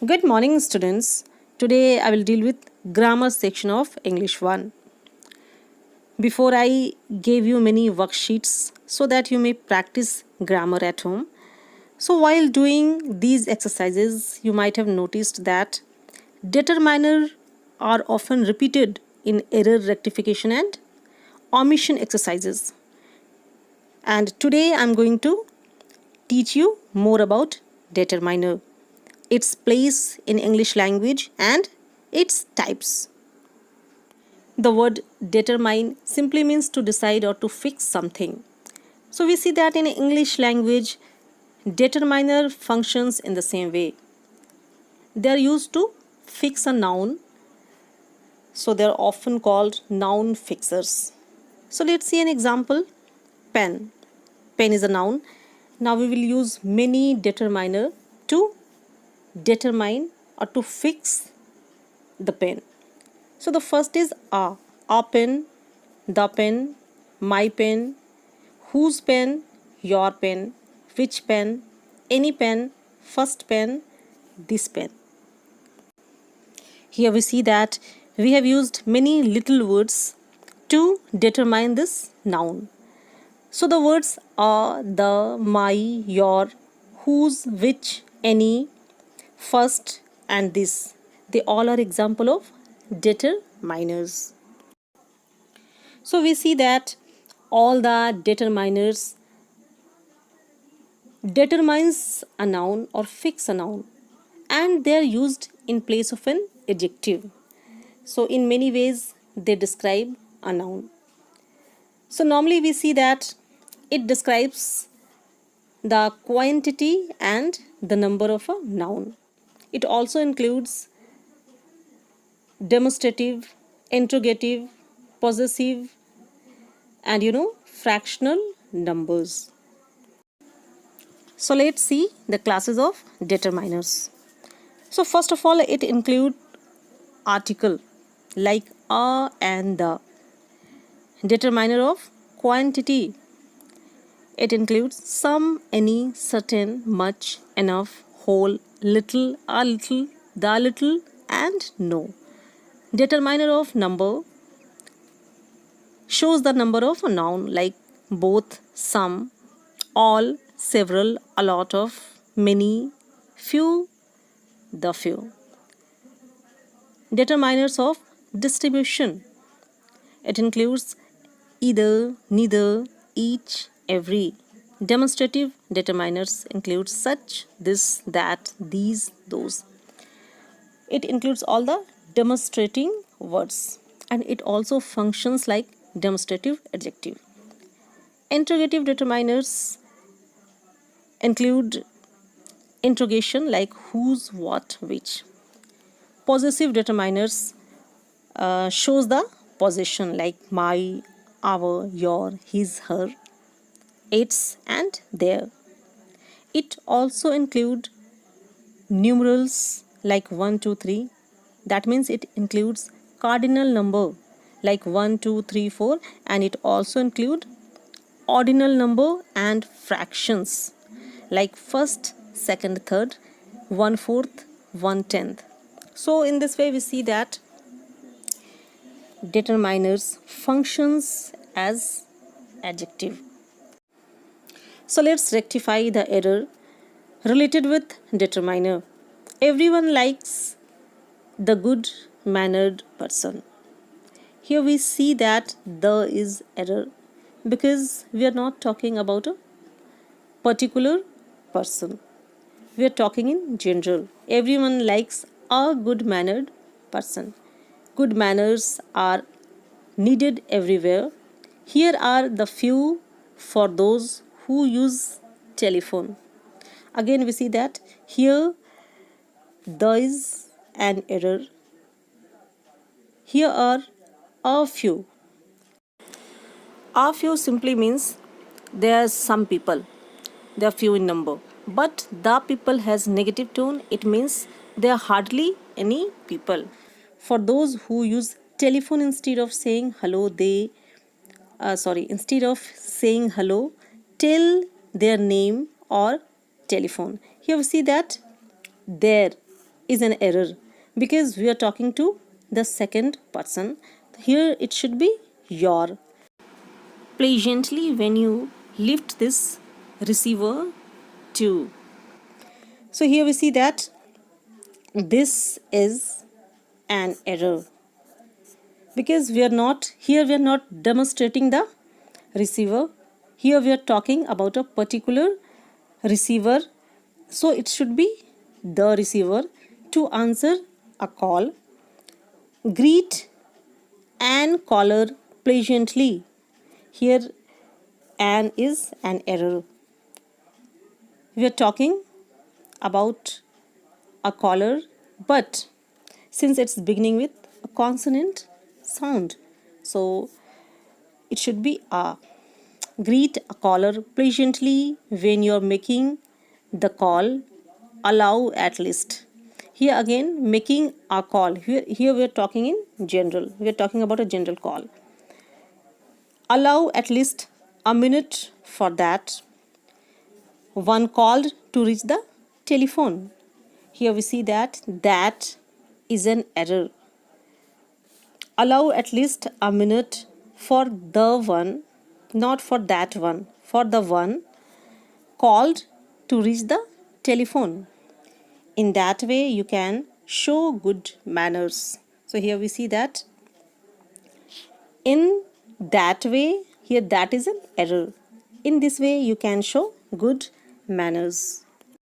Good morning, students. Today I will deal with grammar section of English 1. Before I gave you many worksheets so that you may practice grammar at home. So while doing these exercises, you might have noticed that determiner are often repeated in error rectification and omission exercises. And today I'm going to teach you more about determiner, its place in English language and its types. The word determine simply means to decide or to fix something. So we see that in English language, determiner functions in the same way. They are used to fix a noun, so they are often called noun fixers. So let's see an example. Pen. Pen is a noun. Now we will use many determiner to determine or to fix the pen. So the first is a pen, the pen, my pen, whose pen, your pen, which pen, any pen, first pen, this pen. Here we see that we have used many little words to determine this noun. So the words are, the, my, your, whose, which, any, first and this. They all are example of determiners. So we see that all the determiners determines a noun or fix a noun, and they are used in place of an adjective. So in many ways they describe a noun. So normally we see that it describes the quantity and the number of a noun. It also includes demonstrative, interrogative, possessive, and fractional numbers. So let's see the classes of determiners. So first of all, it include article like a and the. Determiner of quantity. It includes some, any, certain, much, enough, whole, little, a little, the little, and no. Determiner of number shows the number of a noun like both, some, all, several, a lot of, many, few, the few. Determiners of distribution. It includes either, neither, each, every. Demonstrative determiners include such, this, that, these, those. It includes all the demonstrating words, and it also functions like demonstrative adjective. Interrogative determiners include interrogation like whose, what, which. Possessive determiners shows the possession like my, our, your, his, her, its, and their. It also include numerals like 1, 2, 3. That means it includes cardinal number like 1, 2, 3, 4, and it also include ordinal number and fractions like first, second, third, 1/4, 1/10. So in this way we see that determiners functions as adjective. So let's rectify the error related with determiner. Everyone likes the good mannered person. Here we see that the is error because we are not talking about a particular person. We are talking in general. Everyone likes a good mannered person. Good manners are needed everywhere. Here are the few for those who use telephone. Again we see that here there is an error. Here are a few. A few simply means there are some people. They are few in number. But the people has negative tone. It means there are hardly any people. For those who use telephone instead of saying hello, instead of saying hello, tell their name or telephone. Here we see that there. is an error because we are talking to the second person. Here it should be your. Patiently when you lift this receiver to. So here we see that this is an error because we are not demonstrating the receiver. Here we are talking about a particular receiver, so it should be the receiver to answer a call. Greet an caller pleasantly. Here an is an error. We are talking about a caller, but since it's beginning with a consonant sound, so it should be a. Greet a caller pleasantly when you're making the call. Allow at least. Here again, making a call. Here we are talking in general. We are talking about a general call. Allow at least a minute for that. One called to reach the telephone. Here we see that is an error. Allow at least a minute for the one, not for that one, for the one called to reach the telephone. In that way you can show good manners. So here we see that in that way, here that is an error. In this way you can show good manners.